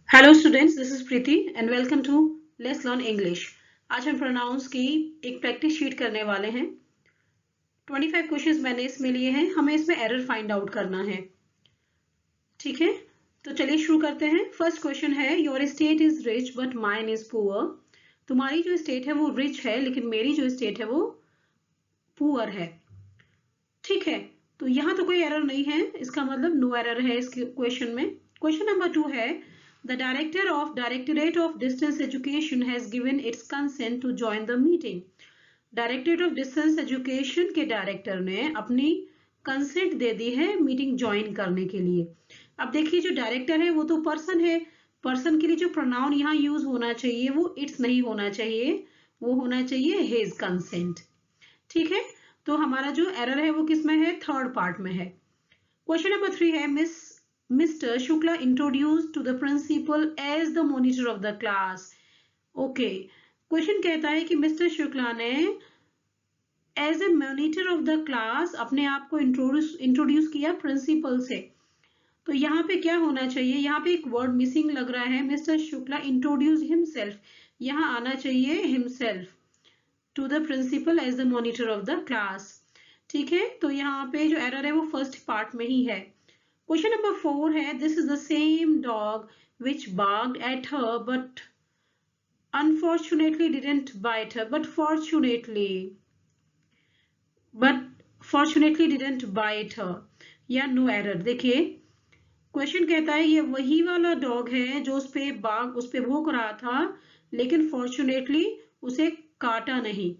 Hello students, this is Preeti and welcome to let's learn English. आज हम pronounce की एक प्रैक्टिस शीट करने वाले हैं। 25 क्वेश्चंस मैंने इसमें लिए हैं। हमें इसमें एरर फाइंड आउट करना है। ठीक है, तो चलिए शुरू करते हैं। फर्स्ट क्वेश्चन है, your state is rich but mine is poor. तुम्हारी जो स्टेट है वो रिच है, लेकिन मेरी जो स्टेट है वो पुअर है। ठीक है, तो यहाँ तो कोई एरर नहीं है, इसका मतलब नो एरर है इस क्वेश्चन में। क्वेश्चन नंबर 2 है, the director of directorate of distance education has given its consent to join the meeting. Directorate of distance education के डायरेक्टर ने अपनी कंसेंट दे दी है मीटिंग ज्वाइन करने के लिए। अब देखिए, जो डायरेक्टर है वो तो पर्सन है। पर्सन के लिए जो प्रोनाउन यहाँ यूज होना चाहिए वो इट्स नहीं होना चाहिए, वो होना चाहिए हिज कंसेंट। ठीक है, तो हमारा जो एरर है वो किसमें है? थर्ड पार्ट में है। क्वेश्चन नंबर 3 है, mister Shukla introduce to the principal as the monitor of the class. Okay, question कहता है कि मिस्टर शुक्ला ने as a monitor of the class अपने आप को इंट्रोड्यूस किया प्रिंसिपल से। तो यहाँ पे क्या होना चाहिए? यहाँ पे एक वर्ड मिसिंग लग रहा है। मिस्टर शुक्ला इंट्रोड्यूस हिमसेल्फ, यहाँ आना चाहिए himself to the principal as the monitor of the class. ठीक है, तो यहाँ पे जो एरर है वो फर्स्ट पार्ट में ही है। क्वेश्चन नंबर 4 है, this is the same dog which barked at her but unfortunately didn't bite her but fortunately didn't bite her। या नो एरर। देखिए, क्वेश्चन कहता है ये वही वाला डॉग है जो उस पे भौंक रहा था, लेकिन फॉर्चुनेटली उसे काटा नहीं।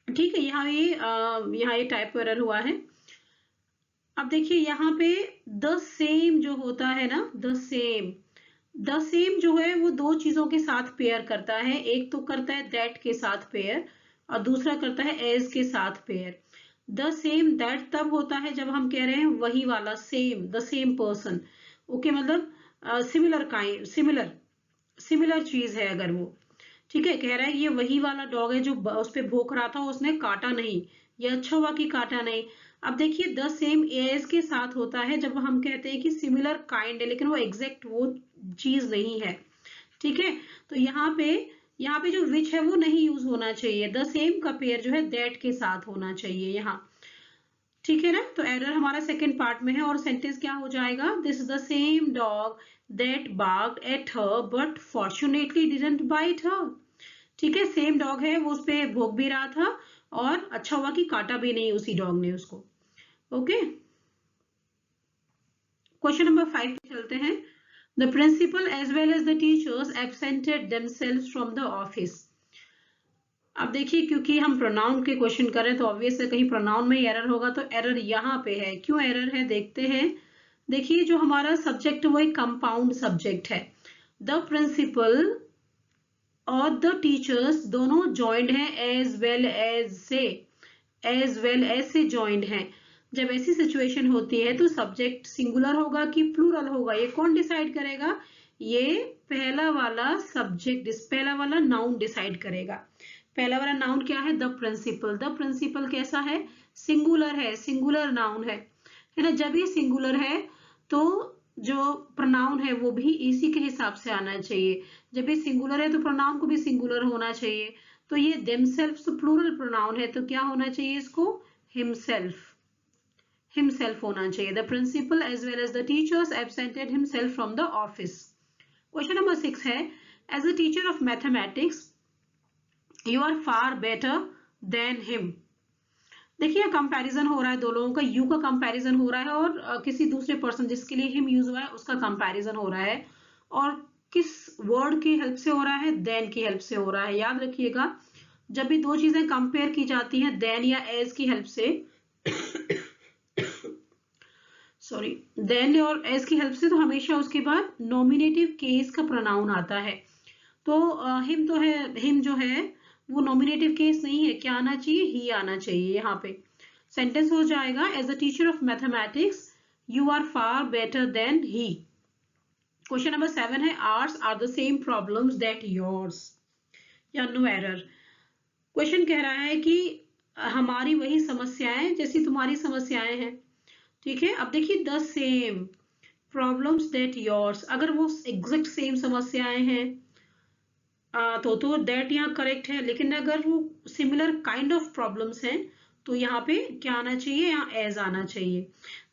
ठीक है, यहाँ ये टाइप एरर हुआ है। अब देखिए, यहाँ पे द सेम जो होता है ना, द सेम जो है वो दो चीजों के साथ पेयर करता है। एक तो करता है दैट के साथ पेयर, और दूसरा करता है एज के साथ पेयर। द सेम दैट तब होता है जब हम कह रहे हैं वही वाला, same, the same person. Okay, मतलब सिमिलर काइंड, सिमिलर चीज है अगर वो। ठीक है, कह रहा है ये वही वाला डॉग है जो उस पे भौंक रहा था, उसने काटा नहीं। ये अच्छा हुआ कि काटा नहीं। अब देखिए, द सेम एज के साथ होता है जब हम कहते हैं कि सिमिलर काइंड है, लेकिन वो एग्जैक्ट वो चीज नहीं है। ठीक है, तो यहाँ पे जो विच है वो नहीं यूज होना चाहिए। द सेम का पेयर जो है दैट के साथ होना चाहिए यहाँ। ठीक है ना, तो एरर हमारा सेकंड पार्ट में है। और सेंटेंस क्या हो जाएगा? This is the same dog that barked at her but fortunately didn't bite her. ठीक है, सेम डॉग है, वो उस पे भौंक भी रहा था, और अच्छा हुआ कि काटा भी नहीं उसी डॉग ने उसको। ओके, क्वेश्चन नंबर 5 पे चलते हैं। The principal as well as the teachers absented themselves from the office. अब देखिए, क्योंकि हम प्रोनाउन के क्वेश्चन कर रहे हैं तो ऑब्वियस है कहीं प्रोनाउन में ही एरर होगा, तो एरर यहाँ पे है। क्यों एरर है देखते हैं। देखिए, जो हमारा सब्जेक्ट वो एक कंपाउंड सब्जेक्ट है। द प्रिंसिपल और द टीचर्स दोनों ज्वाइंट हैं, एज वेल एज से ज्वाइंट हैं। जब ऐसी सिचुएशन होती है तो सब्जेक्ट सिंगुलर होगा कि प्लूरल होगा, ये कौन डिसाइड करेगा? ये पहला वाला नाउन डिसाइड करेगा। पहला वाला नाउन क्या है? The principal. द प्रिंसिपल कैसा है? सिंगुलर है, सिंगुलर नाउन है ना। जब ये सिंगुलर है तो जो प्रोनाउन है वो भी इसी के हिसाब से आना चाहिए। जब ये सिंगुलर है तो प्रोनाउन को भी सिंगुलर होना चाहिए। तो ये देमसेल्फ प्लूरल प्रोनाउन है, तो क्या होना चाहिए इसको? हिमसेल्फ होना चाहिए। The principal as well as the teachers absented himself from the office. Question number 6 है, as a teacher of mathematics you are far better than him. देखिए, कंपैरिजन हो रहा है दो लोगों का, यू का कंपैरिजन हो रहा है और किसी दूसरे पर्सन जिसके लिए हिम यूज हुआ है उसका कंपैरिजन हो रहा है। और किस वर्ड की हेल्प से हो रहा है? देन की हेल्प से हो रहा है। याद रखिएगा, जब भी दो चीजें कंपेयर की जाती हैं देन या एज की हेल्प से सॉरी, देन और एज की हेल्प से, तो हमेशा उसके बाद नॉमिनेटिव केस का प्रोनाउन आता है। तो हिम तो है, हिम जो है वो नॉमिनेटिव केस नहीं है। क्या आना चाहिए? ही आना चाहिए। यहाँ पे सेंटेंस हो जाएगा, as a teacher of mathematics you are far better than he. Question number 7 है, arts are the same problems that yours. या नो एरर। क्वेश्चन कह रहा है कि हमारी वही समस्याएं जैसी तुम्हारी समस्याएं हैं। ठीक है, अब देखिए, the same problems that yours, अगर वो एग्जैक्ट सेम समस्याएं हैं तो दैट यहाँ करेक्ट है, लेकिन अगर वो सिमिलर काइंड ऑफ प्रॉब्लम्स हैं तो यहाँ पे क्या आना चाहिए, यहाँ एज आना चाहिए।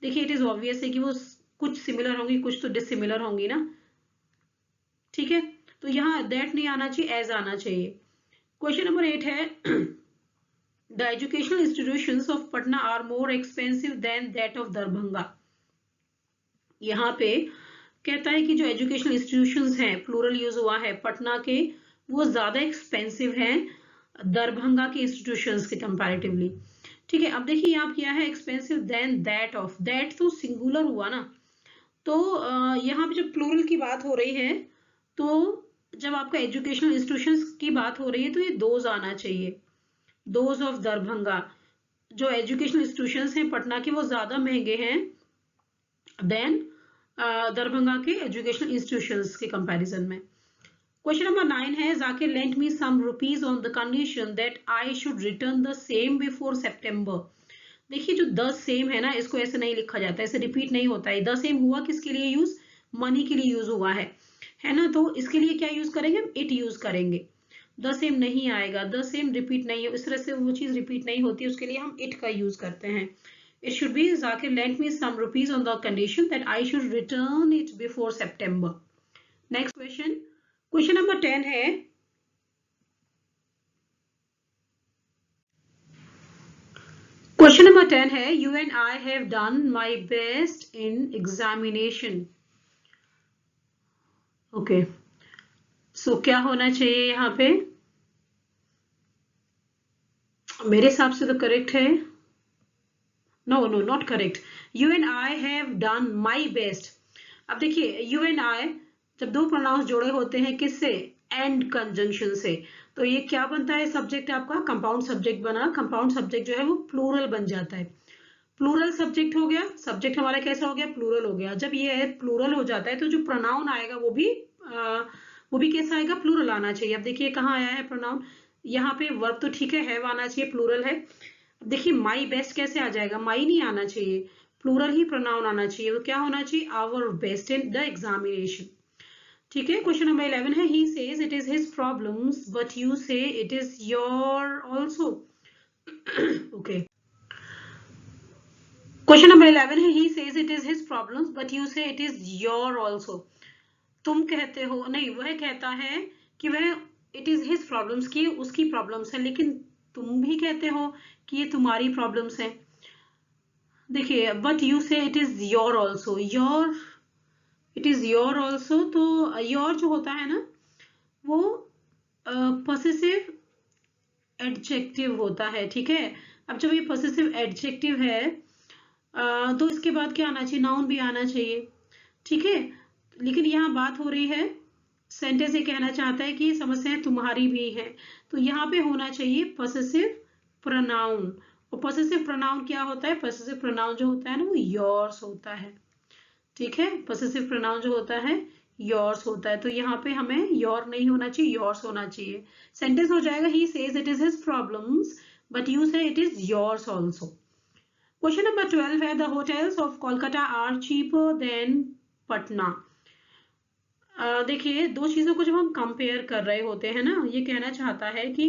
देखिए इट इज ऑब्वियस है कि वो कुछ सिमिलर होंगी, कुछ तो डिसिमिलर होंगी ना, ठीक है, तो यहाँ दैट नहीं आना चाहिए, एज आना चाहिए। क्वेश्चन नंबर 8 है the educational institutions of Patna are more expensive than that of Darbhanga. यहाँ पे कहता है कि जो एजुकेशनल इंस्टीट्यूशंस हैं, प्लूरल यूज हुआ है, पटना के वो ज्यादा एक्सपेंसिव हैं दरभंगा के इंस्टीट्यूशंस के कंपैरेटिवली। ठीक है, अब देखिए यहाँ किया है expensive than that of, that तो सिंगुलर हुआ ना, तो यहाँ पे जब प्लूरल की बात हो रही है तो जब आपका एजुकेशनल इंस्टीट्यूशंस की बात हो रही है तो ये दोज आना चाहिए, दोज ऑफ दरभंगा। जो एजुकेशनल इंस्टीट्यूशंस हैं पटना के वो ज्यादा महंगे हैं देन दरभंगा के एजुकेशनल इंस्टीट्यूशंस के कंपैरिजन में। क्वेश्चन नंबर 9 है Zakir lent me some rupees on the condition that I should return the same before September. देखिए जो द सेम है ना, इसको ऐसे नहीं लिखा जाता, ऐसे रिपीट नहीं होता है। द सेम हुआ किसके लिए यूज, मनी के लिए यूज हुआ है ना, तो इसके लिए क्या यूज करेंगे, इट यूज करेंगे। द सेम नहीं आएगा, द सेम रिपीट नहीं है, इस तरह से वो चीज रिपीट नहीं होती, उसके लिए हम इट का यूज करते हैं। It should be Zakir lent me some rupees on the condition that I should return it before September. Next question, question number 10 है क्वेश्चन नंबर 10 है you and I have done my best in examination. Okay, so क्या होना चाहिए यहाँ पे, मेरे हिसाब से तो करेक्ट है, no no not correct, you and I have done my best. अब देखिए यू एंड आई जब दो प्रोनाउंस जोड़े होते हैं किससे, एंड कंजंक्शन से, तो ये क्या बनता है, सब्जेक्ट आपका कंपाउंड सब्जेक्ट बना, कंपाउंड सब्जेक्ट जो है वो प्लूरल बन जाता है, प्लूरल सब्जेक्ट हो गया, सब्जेक्ट हमारा कैसा हो गया, प्लूरल हो गया। जब ये प्लूरल हो जाता है तो जो प्रोनाउन आएगा वो भी कैसा आएगा, प्लूरल आना चाहिए। अब देखिए कहाँ आया है प्रोनाउन, यहाँ पे वर्ब तो ठीक है, हैव आना चाहिए, प्लूरल है। देखिए माई बेस्ट कैसे आ जाएगा, माई नहीं आना चाहिए, प्लूरल ही प्रोनाउन आना चाहिए, तो क्या होना चाहिए, our best in the examination. ठीक है, क्वेश्चन नंबर 11 है he says it is his problems but you say it is your also. Okay, question number 11 है he says it is his problems but you say it is your also. तुम कहते हो, नहीं वह कहता है कि वह इट इज हिज प्रॉब्लम्स की उसकी प्रॉब्लम्स है, लेकिन तुम भी कहते हो कि ये तुम्हारी प्रॉब्लम्स है। देखिए but you say it is your also, your it is your also, तो योर जो होता है ना वो पॉसेसिव एडजेक्टिव होता है। ठीक है, अब जब ये पॉसेसिव एडजेक्टिव है तो इसके बाद क्या आना चाहिए, नाउन भी आना चाहिए। ठीक है, लेकिन यहाँ बात हो रही है, सेंटेंस ये कहना चाहता है कि समस्याएं तुम्हारी भी है, तो यहाँ पे होना चाहिए पॉसेसिव प्रोनाउन। और पॉसेसिव प्रोनाउन क्या होता है, पॉसेसिव प्रोनाउन जो होता है ना वो योर्स होता है। ठीक है, पॉसेसिव प्रोनाउन जो होता है योर्स होता है, तो यहाँ पे हमें योर नहीं होना चाहिए, योर्स होना चाहिए। सेंटेंस हो जाएगा he says it is his problems but you say it is yours also. Question number 12 है the hotels of Kolkata are cheaper than Patna. देखिए दो चीजों को जब हम कंपेयर कर रहे होते हैं ना, ये कहना चाहता है कि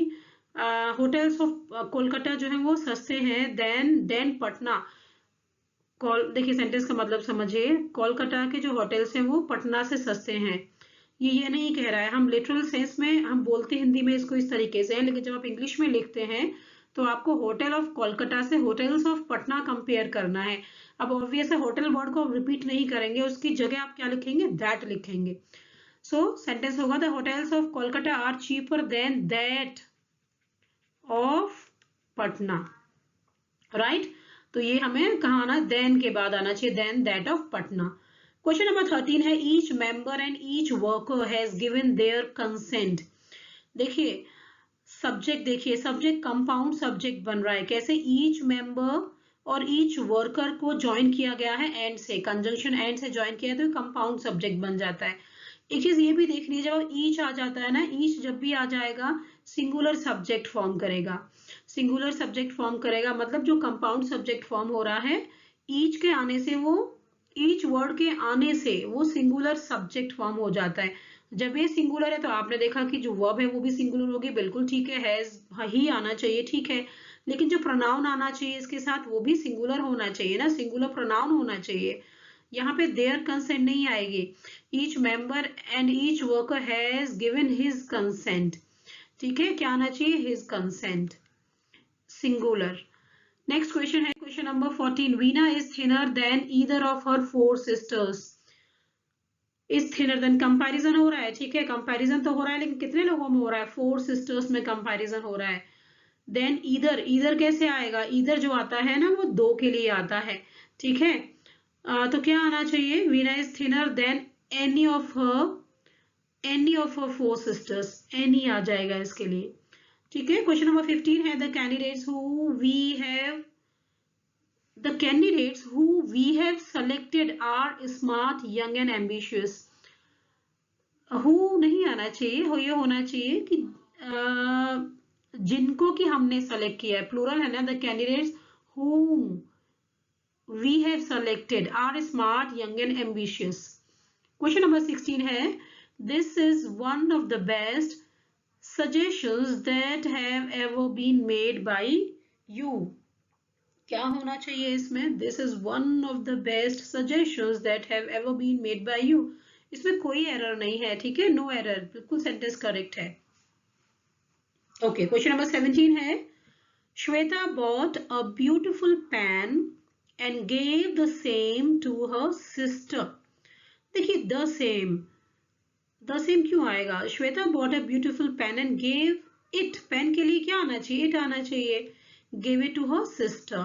होटल्स ऑफ कोलकाता जो है वो सस्ते हैं देन पटना। देखिए सेंटेंस का मतलब समझिए, कोलकाता के जो होटल्स हैं वो पटना से सस्ते हैं, ये नहीं कह रहा है। हम लिटरल सेंस में हम बोलते हिंदी में इसको इस तरीके से है, लेकिन जब आप इंग्लिश में लिखते हैं तो आपको होटल ऑफ कोलकाता से होटल्स ऑफ पटना कंपेयर करना है। अब ऑब्वियस है होटल वर्ड को आप रिपीट नहीं करेंगे, उसकी जगह आप क्या लिखेंगे, दैट लिखेंगे। सो सेंटेंस होगा the hotels of Kolkata are cheaper than that of Patna, right. तो ये हमें कहाँ आना, देन के बाद आना चाहिए, than that of Patna. Question number 13 है each member and each worker has given their consent. देखिए सब्जेक्ट, देखिए सब्जेक्ट कंपाउंड सब्जेक्ट बन रहा है, कैसे, ईच मेंबर और ईच वर्कर को ज्वाइन किया गया है एंड से, कंजंक्शन एंड से ज्वाइन किया है तो कंपाउंड सब्जेक्ट बन जाता है। एक चीज ये भी देखनी है, जब ईच आ जाता है ना, ईच जब भी आ जाएगा सिंगुलर सब्जेक्ट फॉर्म करेगा, सिंगुलर सब्जेक्ट फॉर्म करेगा, मतलब जो कंपाउंड सब्जेक्ट फॉर्म हो रहा है ईच के आने से वो ईच वर्ड के आने से वो सिंगुलर सब्जेक्ट फॉर्म हो जाता है। जब ये सिंगुलर है तो आपने देखा कि जो वर्ब है वो भी सिंगुलर होगी, बिल्कुल ठीक है, हैज ही आना चाहिए, ठीक है, लेकिन जो प्रोनाउन आना चाहिए इसके साथ वो भी सिंगुलर होना चाहिए ना, सिंगुलर प्रोनाउन होना चाहिए। यहाँ पे देयर कंसेंट नहीं आएगी। Each member and each worker has given his consent, ठीक है, क्या आना चाहिए, his consent, singular. Next question है question number 14। Veena is thinner than either of her 4 sisters. Is thinner than comparison हो रहा है, ठीक है, कंपैरिजन तो हो रहा है लेकिन कितने लोगों में हो रहा है, 4 सिस्टर्स में कंपैरिजन हो रहा है। देन ईदर, ईदर कैसे आएगा, ईदर जो आता है ना वो 2 के लिए आता है, ठीक है। तो क्या आना चाहिए, Veena is thinner than any of her 4 sisters, any आ जाएगा इसके लिए, ठीक है। क्वेश्चन नंबर 15 है the candidates who we have selected are smart, young and ambitious. who नहीं आना चाहिए, हो ये होना चाहिए कि जिनको कि हमने सेलेक्ट किया है, प्लूरल है ना, the candidates whom we have selected are smart, young and ambitious. Question number 16 है this is one of the best suggestions that have ever been made by you. क्या होना चाहिए इसमें, this is one of the best suggestions that have ever been made by you. इसमें कोई error नहीं है, ठीक है, नो एरर, बिल्कुल सेंटेंस करेक्ट है। ओके, क्वेश्चन नंबर 17 है Shweta bought a beautiful pen and gave the same to her sister. देखिए द सेम क्यों आएगा, Shweta bought a beautiful pen and gave it, pen के लिए क्या आना चाहिए, इट आना चाहिए, give it to her sister,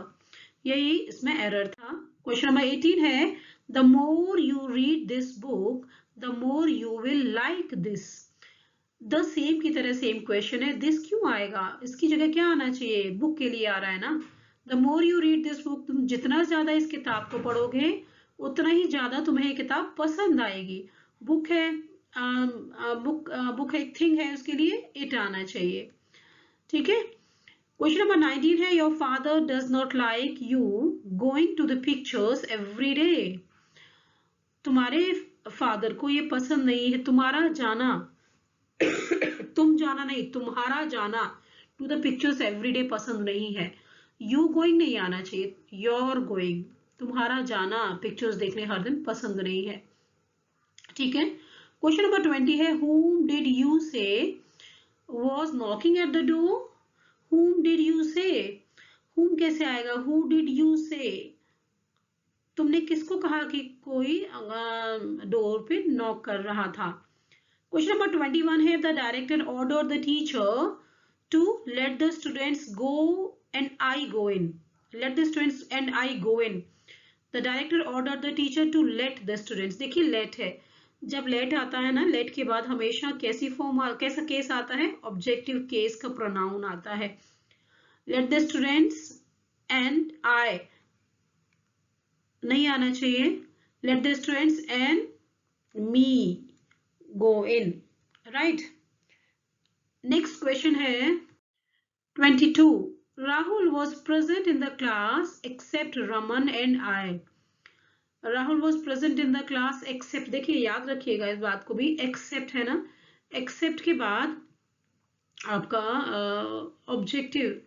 यही इसमें एरर था। क्वेश्चन नंबर 18 है the more you read this book the more you will like this. The same की तरह सेम क्वेश्चन है, दिस क्यों आएगा, इसकी जगह क्या आना चाहिए, बुक के लिए आ रहा है ना। The more you read this book, तुम जितना ज्यादा इस किताब को पढ़ोगे उतना ही ज्यादा तुम्हें ये किताब पसंद आएगी। बुक है, बुक एक थिंग है, उसके लिए इट आना चाहिए, ठीक है। क्वेश्चन नंबर 19 है your father does not like you going to the pictures every day. तुम्हारे फादर को ये पसंद नहीं है तुम्हारा जाना तुम जाना नहीं, तुम्हारा जाना to the pictures every day पसंद नहीं है। यू गोइंग नहीं आना चाहिए, योर गोइंग, तुम्हारा जाना पिक्चर्स देखने हर दिन पसंद नहीं है, ठीक है। क्वेश्चन नंबर 20 है whom did you say was knocking at the door। whom did you say, whom कैसे आएगा, who did you say, तुमने किसको कहा कि कोई डोर पे नॉक कर रहा था। क्वेश्चन नंबर 21 है the director order the teacher to let the students go and I go in, let the students and I go in, the director order the teacher to let the students. देखिए let है, जब late आता है ना, late के बाद हमेशा कैसा केस आता है, ऑब्जेक्टिव केस का प्रोनाउन आता है। Let the students and I नहीं आना चाहिए, let the students and me go in, right. Next question है 22 Rahul was present in the class except Raman and I. Rahul was present in the class except, देखिए याद रखिएगा इस बात को भी, एक्सेप्ट है ना, एक्सेप्ट के बाद आपका ऑब्जेक्टिव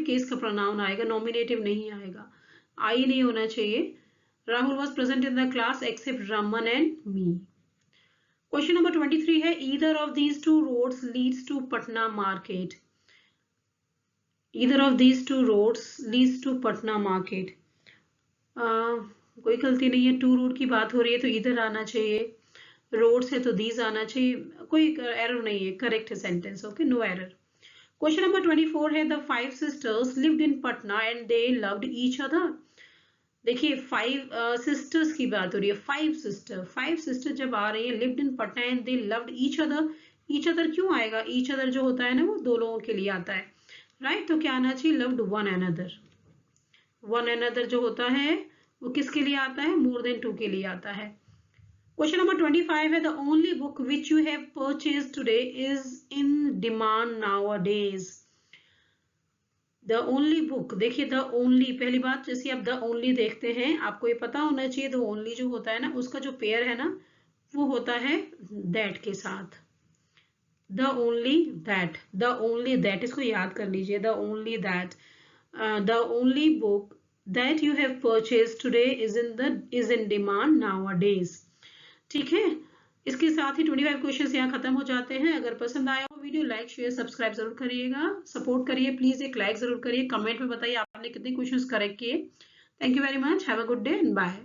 केस का प्रोनाउन आएगा, नॉमिनेटिव नहीं आएगा, आई नहीं होना चाहिए। Rahul was present in the class except Raman and me. Question number 23 है either of these two roads leads to Patna market. Either of these two roads leads to Patna market, कोई गलती नहीं है, टू रोड की बात हो रही है तो इधर आना चाहिए, रोड्स है तो दीज आना चाहिए, कोई एरर नहीं है, करेक्ट है sentence, okay, no error. Question number 24 है the 5 sisters lived in Patna and they loved each other. देखिए 5 सिस्टर्स की बात हो रही है, 5 सिस्टर जब आ रही है, lived in Patna and they loved each other, each other क्यों आएगा, ईच अदर जो होता है ना वो 2 लोगों के लिए आता है, राइट, तो क्या आना चाहिए, loved one another. One another जो होता है वो किसके लिए आता है, मोर देन 2 के लिए आता है। क्वेश्चन नंबर 25 है the only book which you have purchase today is in demand now a days. The only book, देखिए द ओनली, पहली बात जैसे आप द ओनली देखते हैं आपको ये पता होना चाहिए द ओनली जो होता है ना उसका जो पेयर है ना वो होता है दैट के साथ। द ओनली दैट, इसको याद कर लीजिए, the only that, the only book that you have purchase today is in demand nowadays. ठीक है, इसके साथ ही 25 क्वेश्चंस यहाँ खत्म हो जाते हैं। अगर पसंद आया हो वीडियो, लाइक शेयर सब्सक्राइब जरूर करिएगा, सपोर्ट करिए प्लीज, एक लाइक जरूर करिए, कमेंट में बताइए आपने कितने क्वेश्चंस करेक्ट किए। Thank you very much, have a good day and bye.